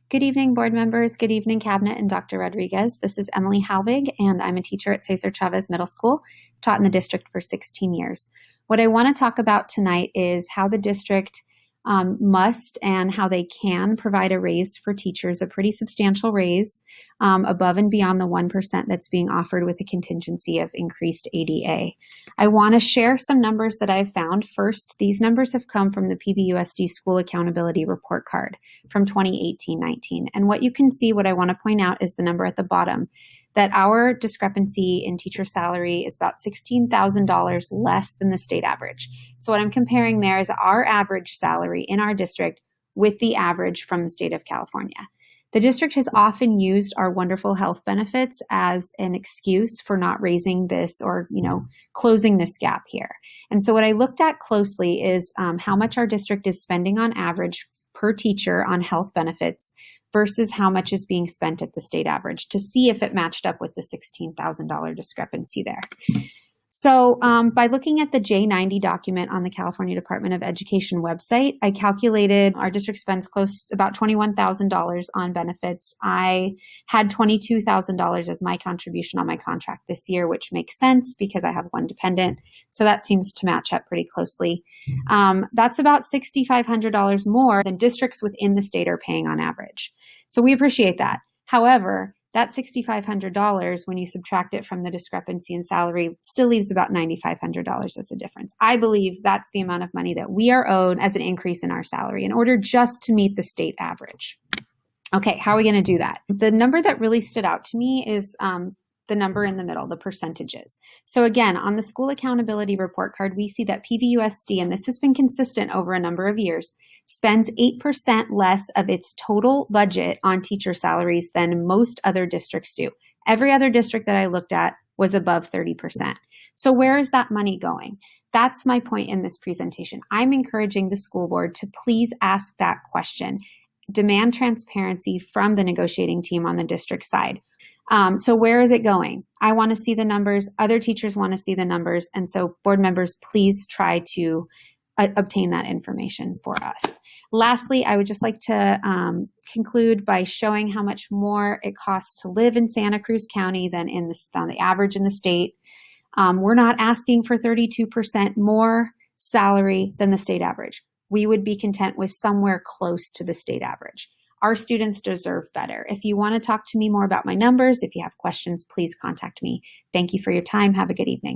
Good evening, board members. Good evening, Cabinet and Dr. Rodriguez. This is Emily Halvig, and I'm a teacher at Cesar Chavez Middle School, taught in the district for 16 years. What I want to talk about tonight is how the district must and how they can provide a raise for teachers, a pretty substantial raise above and beyond the 1% that's being offered with a contingency of increased ADA. I want to share some numbers that I've found. First, these numbers have come from the PVUSD School Accountability Report Card from 2018-19. And what you can see, what I want to point out is the number at the bottom, that our discrepancy in teacher salary is about $16,000 less than the state average. So what I'm comparing there is our average salary in our district with the average from the state of California. The district has often used our wonderful health benefits as an excuse for not raising this or, closing this gap here. And so what I looked at closely is how much our district is spending on average per teacher on health benefits versus how much is being spent at the state average to see if it matched up with the $16,000 discrepancy there. So by looking at the J90 document on the California Department of Education website, I calculated our district spends about $21,000 on benefits. I had $22,000 as my contribution on my contract this year, which makes sense because I have one dependent. So that seems to match up pretty closely. That's about $6,500 more than districts within the state are paying on average. So we appreciate that. However, that $6,500, when you subtract it from the discrepancy in salary, still leaves about $9,500 as the difference. I believe that's the amount of money that we are owed as an increase in our salary in order just to meet the state average. Okay, how are we going to do that? The number that really stood out to me is the number in the middle, the percentages. So again, on the School Accountability Report Card, we see that PVUSD, and this has been consistent over a number of years, spends 8% less of its total budget on teacher salaries than most other districts do. Every other district that I looked at was above 30%. So where is that money going? That's my point in this presentation. I'm encouraging the school board to please ask that question. Demand transparency from the negotiating team on the district side. So where is it going? I want to see the numbers. Other teachers want to see the numbers. And so board members, please try to obtain that information for us. Lastly, I would just like to conclude by showing how much more it costs to live in Santa Cruz County than on the average in the state. We're not asking for 32% more salary than the state average. We would be content with somewhere close to the state average. Our students deserve better. If you want to talk to me more about my numbers, if you have questions, please contact me. Thank you for your time. Have a good evening.